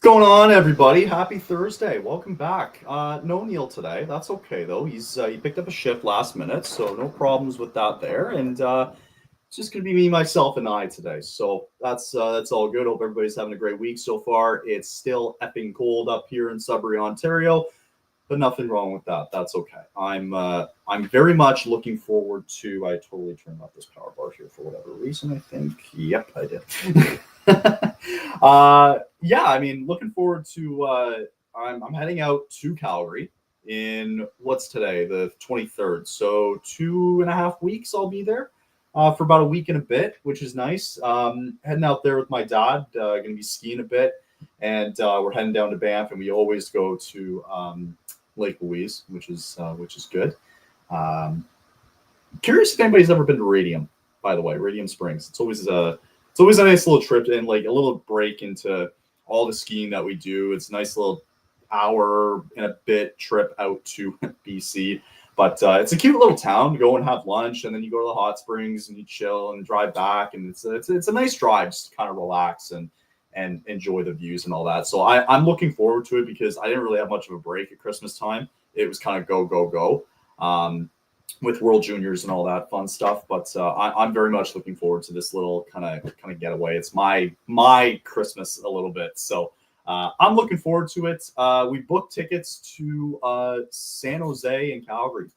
Going on, everybody? Happy Thursday. Welcome back. No Neil today. That's okay though. He picked up a shift last minute, so no problems with that there. And it's just gonna be me, myself, and I today. So that's all good. Hope everybody's having a great week so far. It's still effing cold up here in Sudbury, Ontario, but nothing wrong with that. That's okay. I'm very much looking forward to. I totally turned off this power bar here for whatever reason. I think. Yep, I did. Yeah, I mean, looking forward to. I'm heading out to Calgary in what's today, the 23rd. So 2.5 weeks I'll be there for about a week and a bit, which is nice. Heading out there with my dad. Going to be skiing a bit, and we're heading down to Banff, and we always go to Lake Louise, which is good. Curious if anybody's ever been to Radium. By the way, Radium Springs. It's always a nice little trip and like a little break into all the skiing that we do. It's a nice little hour and a bit trip out to BC, but it's a cute little town. Go and have lunch, and then you go to the hot springs and you chill and drive back, and it's a nice drive just to kind of relax and enjoy the views and all that. So I'm looking forward to it because I didn't really have much of a break at Christmas time. It was kind of go go go. With World Juniors and all that fun stuff, but I'm very much looking forward to this little kind of getaway. It's my Christmas a little bit, so I'm looking forward to it. We booked tickets to San Jose and Calgary.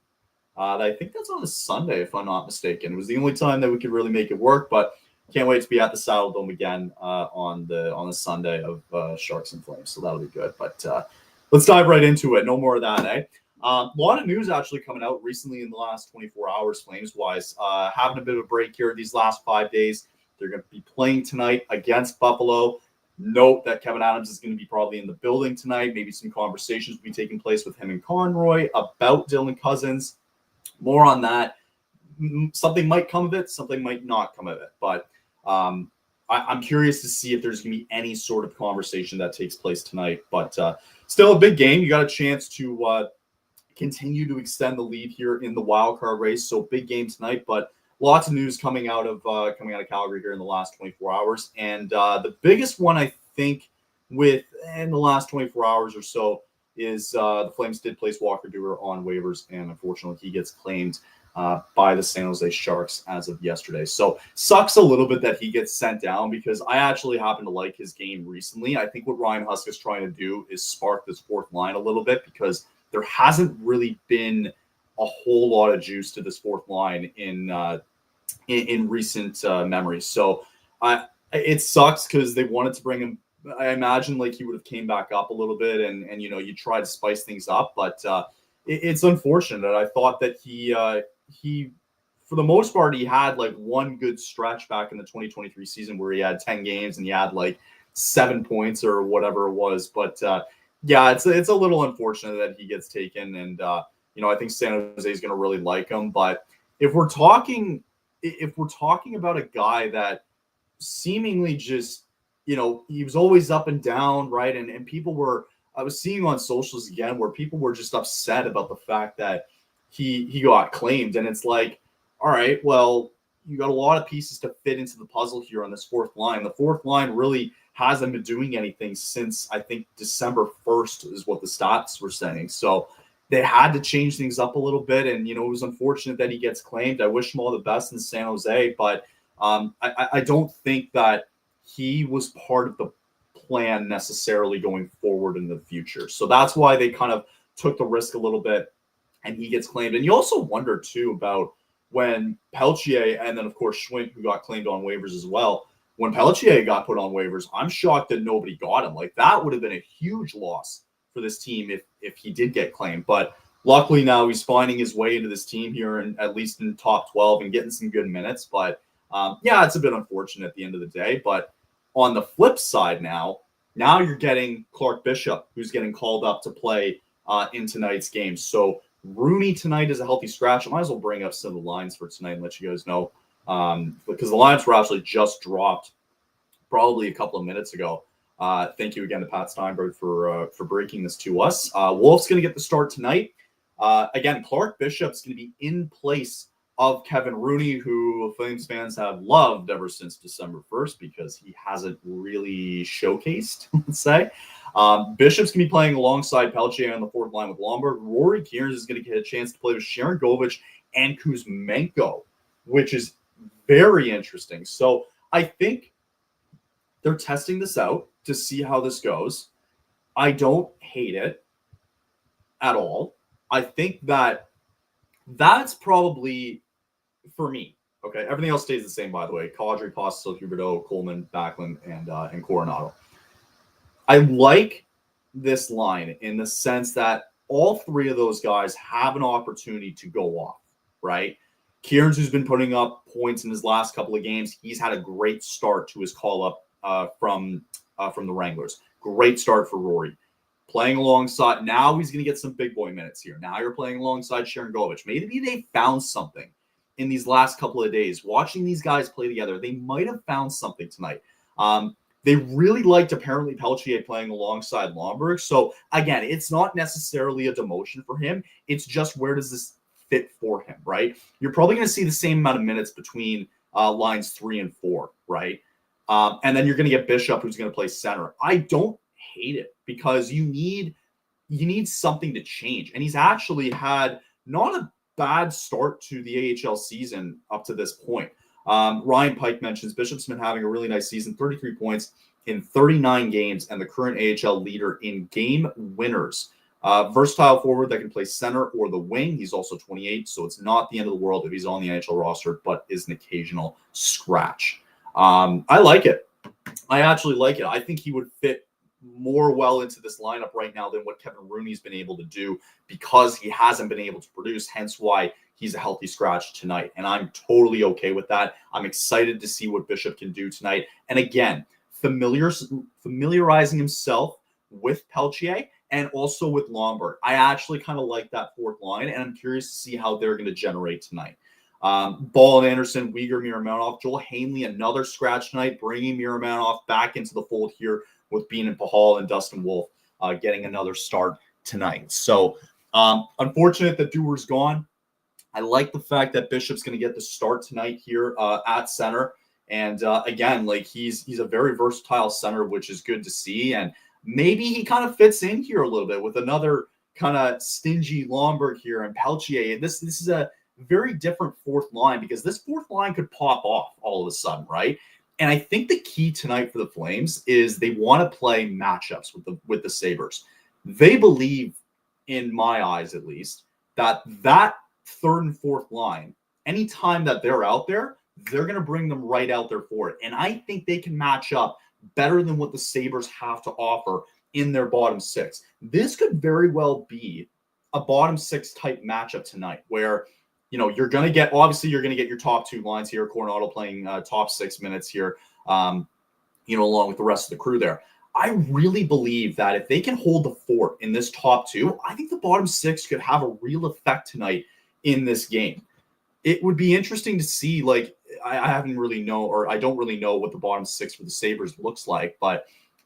I think that's on a Sunday, if I'm not mistaken. It was the only time that we could really make it work, but can't wait to be at the Saddle Dome again on the Sunday of Sharks and Flames. So that'll be good. But let's dive right into it. No more of that, eh? A lot of news actually coming out recently in the last 24 hours, Flames-wise. Having a bit of a break here these last 5 days. They're going to be playing tonight against Buffalo. Note that Kevin Adams is going to be probably in the building tonight. Maybe some conversations will be taking place with him and Conroy about Dylan Cousins. More on that. Something might come of it. Something might not come of it. But I'm curious to see if there's going to be any sort of conversation that takes place tonight. But still a big game. You got a chance to continue to extend the lead here in the wild card race. So big game tonight, but lots of news coming out of Calgary here in the last 24 hours. And the biggest one, I think, in the last 24 hours or so is the Flames did place Walker Duehr on waivers, and unfortunately he gets claimed by the San Jose Sharks as of yesterday. So sucks a little bit that he gets sent down because I actually happen to like his game recently. I think what Ryan Husk is trying to do is spark this fourth line a little bit because there hasn't really been a whole lot of juice to this fourth line in recent memory. So it sucks because they wanted to bring him. I imagine like he would have came back up a little bit and you try to spice things up, but it's unfortunate. I thought that he for the most part he had like one good stretch back in the 2023 season where he had 10 games and he had like 7 points or whatever it was, but yeah, it's a little unfortunate that he gets taken, and I think San Jose is going to really like him. But if we're talking about a guy that seemingly just he was always up and down, right? And people were, I was seeing on socials again where people were just upset about the fact that he got claimed, and it's like, all right, well, you got a lot of pieces to fit into the puzzle here on this fourth line. The fourth line really hasn't been doing anything since I think December 1st is what the stats were saying. So they had to change things up a little bit. And, it was unfortunate that he gets claimed. I wish him all the best in San Jose, but I don't think that he was part of the plan necessarily going forward in the future. So that's why they kind of took the risk a little bit and he gets claimed. And you also wonder too about when Peltier and then of course Schwint, who got claimed on waivers as well, when Peltier got put on waivers, I'm shocked that nobody got him. Like that would have been a huge loss for this team if he did get claimed. But luckily now he's finding his way into this team here and at least in top 12 and getting some good minutes. But yeah, it's a bit unfortunate at the end of the day. But on the flip side now you're getting Clark Bishop, who's getting called up to play in tonight's game. So Rooney tonight is a healthy scratch. I might as well bring up some of the lines for tonight and let you guys know. Because the lines were actually just dropped probably a couple of minutes ago. Thank you again to Pat Steinberg for breaking this to us. Wolf's going to get the start tonight. Again, Clark Bishop's going to be in place of Kevin Rooney, who Flames fans have loved ever since December 1st because he hasn't really showcased, let's say. Bishop's going to be playing alongside Pelche on the fourth line with Lombard. Rory Kearns is going to get a chance to play with Sharon Govich and Kuzmenko, which is very interesting. So I think they're testing this out to see how this goes. I don't hate it at all. I think that's probably, for me, okay, everything else stays the same, by the way. Kadri, Pastel, Huberdeau, Coleman, Backlund, and Coronado. I like this line in the sense that all three of those guys have an opportunity to go off, right? Kearns, who's been putting up points in his last couple of games, he's had a great start to his call-up from the Wranglers. Great start for Rory. Playing alongside, now he's going to get some big boy minutes here. Now you're playing alongside Sharon Govich. Maybe they found something in these last couple of days. Watching these guys play together, they might have found something tonight. They really liked, apparently, Pelche playing alongside Lomberg. So, again, it's not necessarily a demotion for him. It's just where does this fit for him, right? You're probably going to see the same amount of minutes between lines 3 and 4, right? And then you're going to get Bishop, who's going to play center. I don't hate it because you need something to change. And he's actually had not a bad start to the AHL season up to this point. Ryan Pike mentions Bishop's been having a really nice season, 33 points in 39 games, and the current AHL leader in game winners. Versatile forward that can play center or the wing. He's also 28, so it's not the end of the world if he's on the NHL roster, but is an occasional scratch. I like it. I actually like it. I think he would fit more well into this lineup right now than what Kevin Rooney's been able to do because he hasn't been able to produce, hence why he's a healthy scratch tonight. And I'm totally okay with that. I'm excited to see what Bishop can do tonight. And again, familiarizing himself with Pelche and also with Lombard. I actually kind of like that fourth line, and I'm curious to see how they're going to generate tonight. Ball and Anderson, Uyghur, Miromanov, Joel Hanley, another scratch tonight, bringing Miromanov back into the fold here with Bean and Pahal and Dustin Wolf getting another start tonight. So unfortunate that Duehr's gone. I like the fact that Bishop's going to get the start tonight here at center. And again, like he's a very versatile center, which is good to see. And maybe he kind of fits in here a little bit with another kind of stingy Lombard here and Pelche. This is a very different fourth line because this fourth line could pop off all of a sudden, right? And I think the key tonight for the Flames is they want to play matchups with the Sabres. They believe, in my eyes at least, that third and fourth line, anytime that they're out there, they're going to bring them right out there for it. And I think they can match up better than what the Sabres have to offer in their bottom six. This could very well be a bottom six type matchup tonight where, you know, you're going to get your top two lines here. Coronado playing top 6 minutes here, along with the rest of the crew there. I really believe that if they can hold the fort in this top two, I think the bottom six could have a real effect tonight in this game. It would be interesting to see, like, I don't really know what the bottom six for the Sabres looks like, but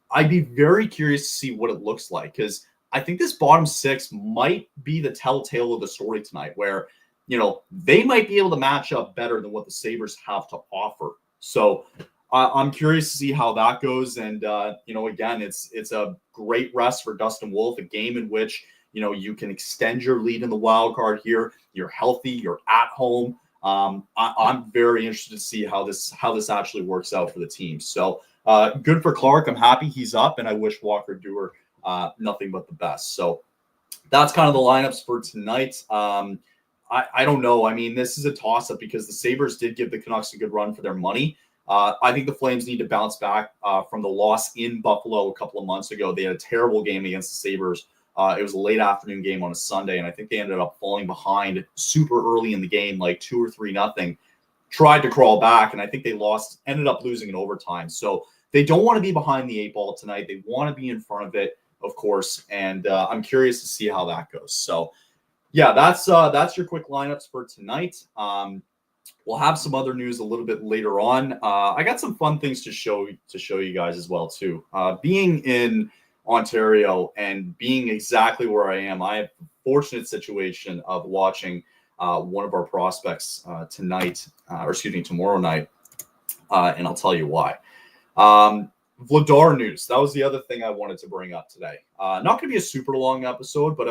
I'd be very curious to see what it looks like because I think this bottom six might be the telltale of the story tonight where, you know, they might be able to match up better than what the Sabres have to offer. So I'm curious to see how that goes. And, again, it's a great rest for Dustin Wolf, a game in which, you can extend your lead in the wild card here. You're healthy. You're at home. I'm very interested to see how this actually works out for the team. So good for Clark. I'm happy he's up, and I wish Walker Duehr nothing but the best. So that's kind of the lineups for tonight. I don't know. I mean, this is a toss-up because the Sabres did give the Canucks a good run for their money. I think the Flames need to bounce back from the loss in Buffalo a couple of months ago. They had a terrible game against the Sabres. It was a late afternoon game on a Sunday, and I think they ended up falling behind super early in the game, like 2 or 3-0. Tried to crawl back, and I think they ended up losing in overtime. So they don't want to be behind the 8 ball tonight. They want to be in front of it, of course, and I'm curious to see how that goes. So yeah, that's your quick lineups for tonight. We'll have some other news a little bit later on. I got some fun things to show you guys as well too. Being in Ontario and being exactly where I am, I have the fortunate situation of watching one of our prospects tomorrow night, and I'll tell you why. Vladar news. That was the other thing I wanted to bring up today. Not going to be a super long episode, but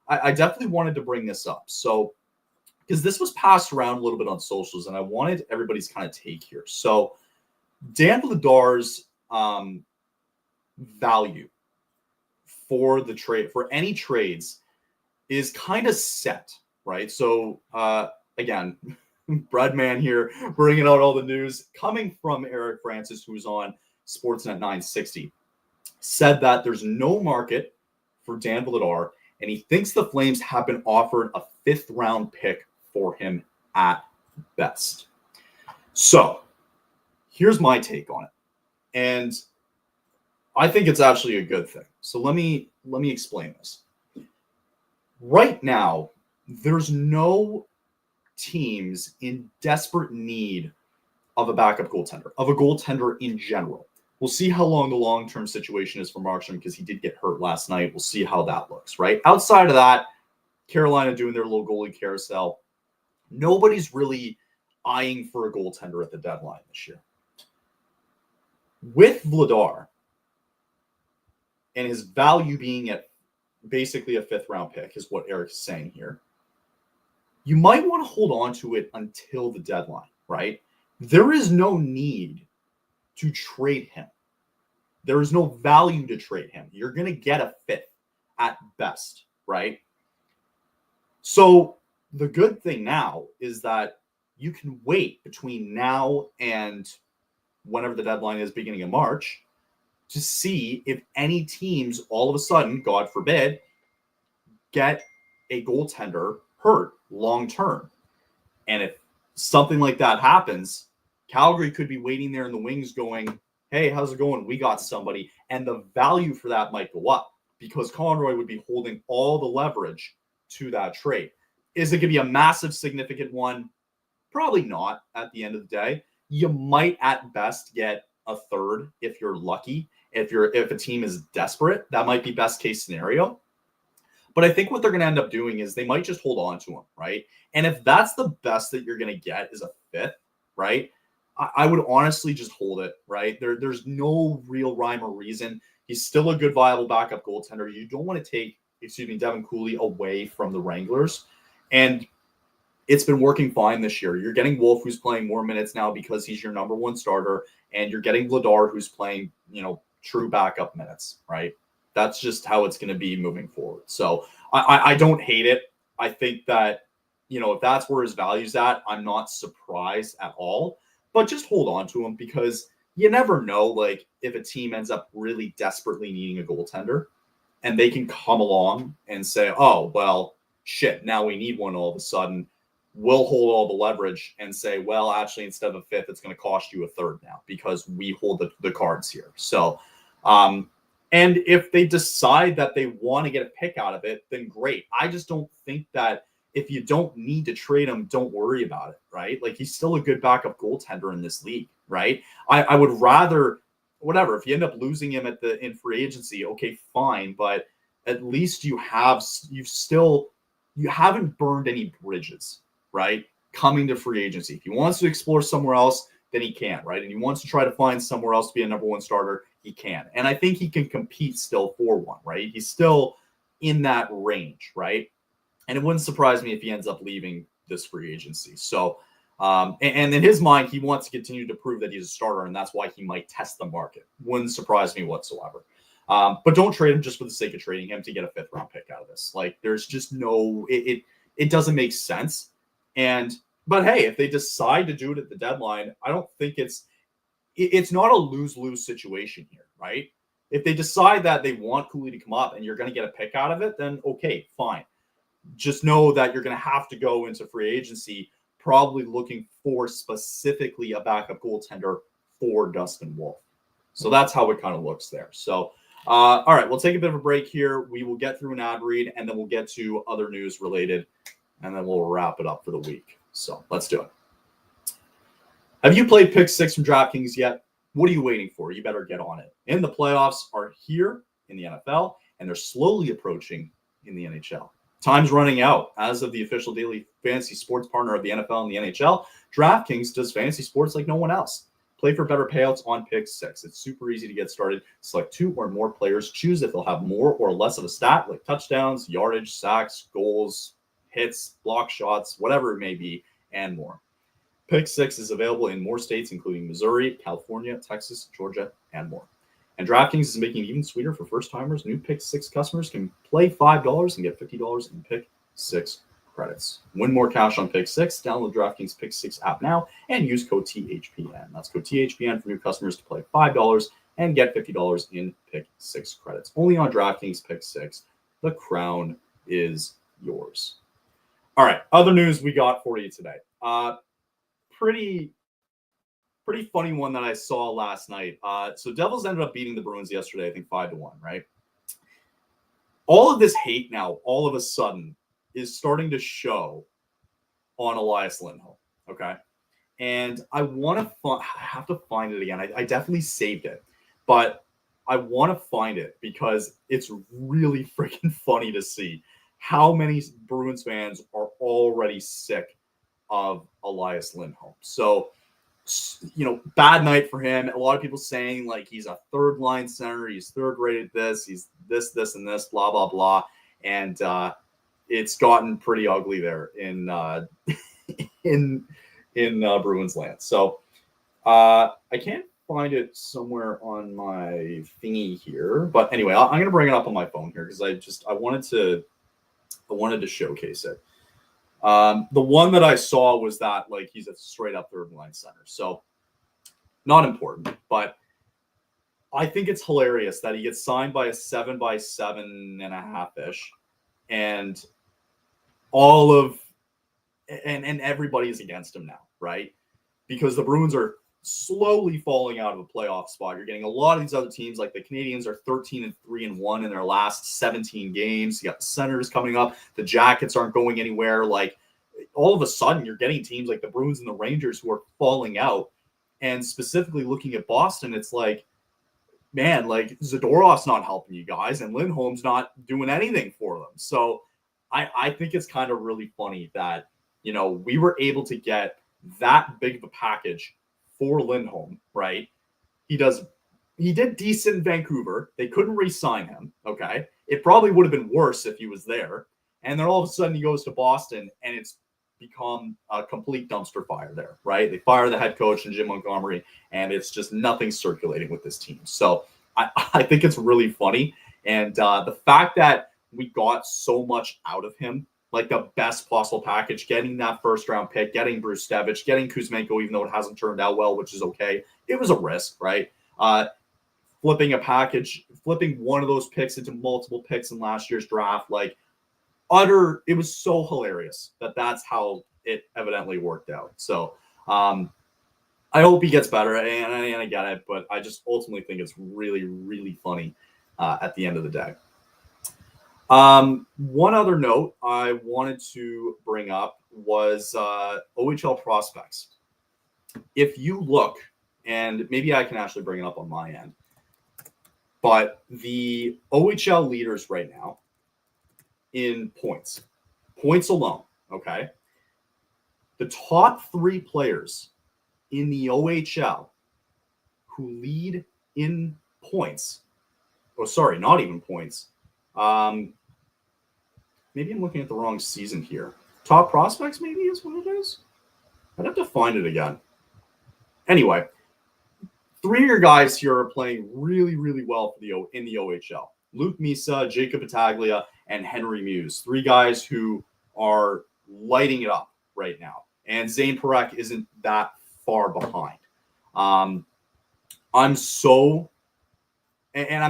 I definitely wanted to bring this up. So, because this was passed around a little bit on socials, and I wanted everybody's kind of take here. So, Dan Vladar's value for the trade, for any trades, is kind of set, right? So, again, Breadman here, bringing out all the news, coming from Eric Francis, who's on Sportsnet 960, said that there's no market for Dan Vladar, and he thinks the Flames have been offered a 5th-round pick for him at best. So, here's my take on it, and I think it's actually a good thing. So let me explain this. Right now, there's no teams in desperate need of a backup goaltender, of a goaltender in general. We'll see how long the long-term situation is for Markstrom because he did get hurt last night. We'll see how that looks, right? Outside of that, Carolina doing their little goalie carousel. Nobody's really eyeing for a goaltender at the deadline this year. With Vladar and his value being at basically a 5th-round pick is what Eric's saying here, you might want to hold on to it until the deadline, right? There is no need to trade him. There is no value to trade him. You're going to get a 5th at best, right? So the good thing now is that you can wait between now and whenever the deadline is, beginning of March, to see if any teams all of a sudden, God forbid, get a goaltender hurt long-term. And if something like that happens, Calgary could be waiting there in the wings going, hey, how's it going? We got somebody. And the value for that might go up because Conroy would be holding all the leverage to that trade. Is it going to be a massive, significant one? Probably not at the end of the day. You might at best get a 3rd if you're lucky. If a team is desperate, that might be best case scenario. But I think what they're going to end up doing is they might just hold on to him, right? And if that's the best that you're going to get is a 5th, right? I would honestly just hold it, right? There's no real rhyme or reason. He's still a good, viable backup goaltender. You don't want to take, Devin Cooley away from the Wranglers. And it's been working fine this year. You're getting Wolf, who's playing more minutes now because he's your number 1 starter. And you're getting Vladar, who's playing, true backup minutes, right? That's just how it's going to be moving forward. So I don't hate it. I think that, if that's where his value's at, I'm not surprised at all. But just hold on to him because you never know, like, if a team ends up really desperately needing a goaltender and they can come along and say, oh, well, shit, now we need one all of a sudden. We'll hold all the leverage and say, well, actually, instead of a 5th, it's going to cost you a 3rd now because we hold the cards here. So, and if they decide that they want to get a pick out of it, then great. I just don't think that if you don't need to trade him, don't worry about it, right? Like, he's still a good backup goaltender in this league, right? I would rather, whatever, if you end up losing him in free agency, okay, fine. But at least you haven't burned any bridges, right? Coming to free agency. If he wants to explore somewhere else, then he can, right? And he wants to try to find somewhere else to be a number 1 starter, he can. And I think he can compete still for one, right? He's still in that range, right? And it wouldn't surprise me if he ends up leaving this free agency. So, and in his mind, he wants to continue to prove that he's a starter, and that's why he might test the market. Wouldn't surprise me whatsoever. But don't trade him just for the sake of trading him to get a 5th-round pick out of this. Like, there's just no, it doesn't make sense. But hey, if they decide to do it at the deadline, I don't think it's not a lose-lose situation here, right? If they decide that they want Cooley to come up and you're going to get a pick out of it, then okay, fine. Just know that you're going to have to go into free agency probably looking for specifically a backup goaltender for Dustin Wolf. So that's how it kind of looks there. So, all right, we'll take a bit of a break here. We will get through an ad read, and then we'll get to other news related, and then we'll wrap it up for the week. So let's do it. Have you played Pick 6 from DraftKings yet? What are you waiting for? You better get on it. The playoffs are here in the NFL, and they're slowly approaching in the NHL. Time's running out. As of the official daily fantasy sports partner of the NFL and the NHL, DraftKings does fantasy sports like no one else. Play for better payouts on Pick 6. It's super easy to get started. Select 2 or more players. Choose if they'll have more or less of a stat, like touchdowns, yardage, sacks, goals, hits, block shots, whatever it may be, and more. Pick 6 is available in more states, including Missouri, California, Texas, Georgia, and more. And DraftKings is making it even sweeter for first-timers. New Pick 6 customers can play $5 and get $50 in Pick 6 credits. Win more cash on Pick 6. Download DraftKings Pick 6 app now and use code THPN. That's code THPN for new customers to play $5 and get $50 in Pick 6 credits. Only on DraftKings Pick 6. The crown is yours. All right, other news we got for you today. Pretty funny one that I saw last night. So Devils ended up beating the Bruins yesterday, I think 5-1, right? All of this hate now, all of a sudden, is starting to show on Elias Lindholm, okay? And I have to find it again. I definitely saved it, but I want to find it because it's really freaking funny to see how many Bruins fans are already sick of Elias Lindholm. So, bad night for him. A lot of people saying like he's a third line center, he's third rated this, he's this, and this, blah, blah, blah. And it's gotten pretty ugly there in Bruins land. So I can't find it somewhere on my thingy here. But anyway, I'm going to bring it up on my phone here because I wanted to showcase it. The one that I saw was that like he's a straight up third line center. So not important, but I think it's hilarious that he gets signed by a 7x7.5-ish and and everybody's against him now, right? Because the Bruins are slowly falling out of a playoff spot. You're getting a lot of these other teams, like the Canadians are 13-3-1 in their last 17 games. You got the Senators coming up. The Jackets aren't going anywhere. Like all of a sudden, you're getting teams like the Bruins and the Rangers who are falling out. And specifically looking at Boston, it's like, man, like Zadorov's not helping you guys, and Lindholm's not doing anything for them. So I think it's kind of really funny that, we were able to get that big of a package for Lindholm, right? He did decent in Vancouver. They couldn't re-sign him, okay? It probably would have been worse if he was there. And then all of a sudden he goes to Boston and it's become a complete dumpster fire there, right? They fire the head coach and Jim Montgomery, and it's just nothing circulating with this team. So I think it's really funny. And the fact that we got so much out of him, like the best possible package, getting that first round pick, getting Bruce Stevich, getting Kuzmenko, even though it hasn't turned out well, which is okay. It was a risk, right? Flipping one of those picks into multiple picks in last year's draft, like it was so hilarious that that's how it evidently worked out. So I hope he gets better, and I get it, but I just ultimately think it's really, really funny at the end of the day. One other note I wanted to bring up was OHL prospects. If you look, and maybe I can actually bring it up on my end, but the OHL leaders right now in points alone, okay? The top 3 players in the OHL who lead in points, not even points. Maybe I'm looking at the wrong season here. Top prospects maybe is what it is. I'd have to find it again. Anyway, 3 of your guys here are playing really, really well in the OHL. Luke Misa, Jacob Battaglia, and Henry Muse. 3 guys who are lighting it up right now. And Zane Parekh isn't that far behind. I'm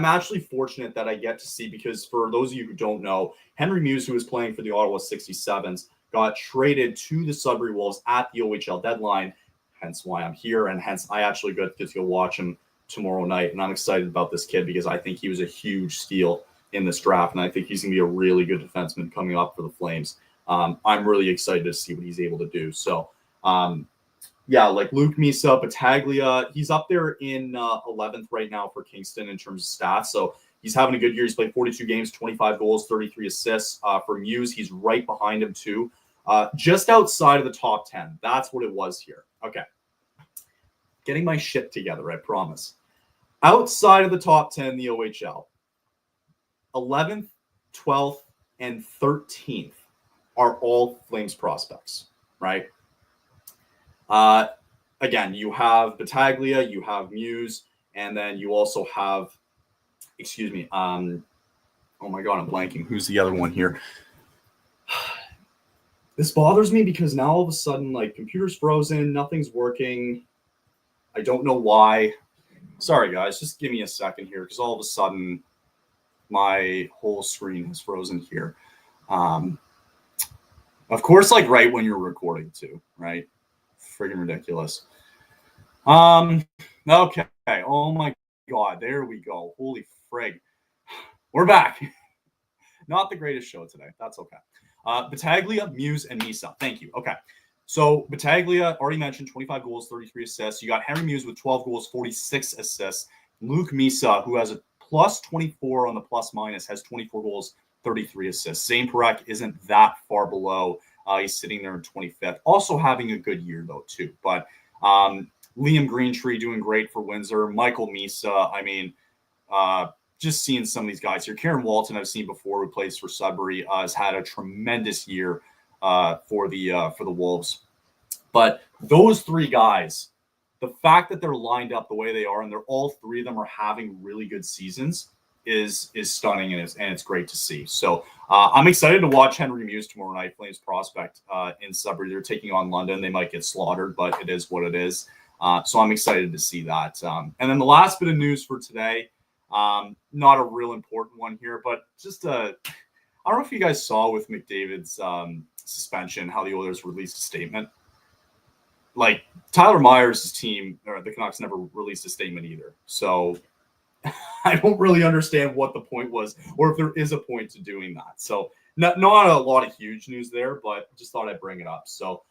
actually fortunate that I get to see, because for those of you who don't know, Henry Muse, who was playing for the Ottawa 67s, got traded to the Sudbury Wolves at the OHL deadline, hence why I'm here, and hence I actually get to go watch him tomorrow night. And I'm excited about this kid because I think he was a huge steal in this draft, and I think he's going to be a really good defenseman coming up for the Flames. I'm really excited to see what he's able to do. So, like Luke Misa, Battaglia, he's up there in 11th right now for Kingston in terms of stats. So He's having a good year. He's played 42 games, 25 goals, 33 assists. For Muse, he's right behind him too. Just outside of the top 10. That's what it was here. Okay. Getting my shit together, I promise. Outside of the top 10 in the OHL, 11th, 12th, and 13th are all Flames prospects, right? Again, you have Battaglia, you have Muse, and then you also have, oh my God, I'm blanking. Who's the other one here? This bothers me because now all of a sudden, like, computer's frozen, nothing's working. I don't know why. Sorry, guys, just give me a second here because all of a sudden my whole screen has frozen here. Of course, like right when you're recording too, right? Friggin' ridiculous. Okay. Oh my God, there we go. Holy frig. We're back. Not the greatest show today. That's okay. Battaglia, Muse, and Misa. Thank you. Okay. So Battaglia, already mentioned, 25 goals, 33 assists. You got Henry Muse with 12 goals, 46 assists. Luke Misa, who has a plus 24 on the plus minus, has 24 goals, 33 assists. Zane Parekh isn't that far below. He's sitting there in 25th. Also having a good year, though, too. But Liam Greentree doing great for Windsor. Michael Misa, I mean, just seeing some of these guys here. Karen Walton, I've seen before, who plays for Sudbury, has had a tremendous year for the Wolves. But those three guys, the fact that they're lined up the way they are, and they're all three of them are having really good seasons, is stunning, and it's great to see. So I'm excited to watch Henry Muse tomorrow night, Flames prospect in Sudbury. They're taking on London. They might get slaughtered, but it is what it is. So I'm excited to see that. And then the last bit of news for today, not a real important one here, but just I don't know if you guys saw with McDavid's suspension how the Oilers released a statement. Like, Tyler Myers' team, or the Canucks, never released a statement either. So I don't really understand what the point was, or if there is a point to doing that. So not a lot of huge news there, but just thought I'd bring it up. So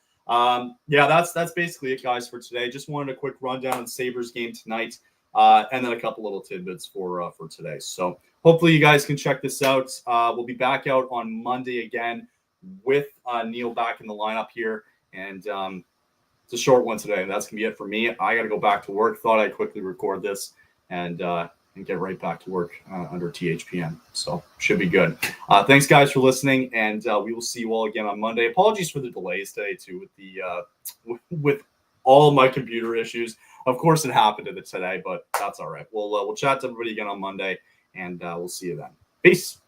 yeah, that's basically it, guys, for today. Just wanted a quick rundown on Sabres game tonight, and then a couple little tidbits for today. So hopefully you guys can check this out. We'll be back out on Monday again with Neil back in the lineup here, and it's a short one today, and that's gonna be it for me. I got to go back to work. Thought I'd quickly record this and get right back to work under THPN. So should be good. Thanks, guys, for listening, and we will see you all again on Monday. Apologies for the delays today too with the with all my computer issues. Of course, it happened today, but that's all right. We'll chat to everybody again on Monday, and we'll see you then. Peace.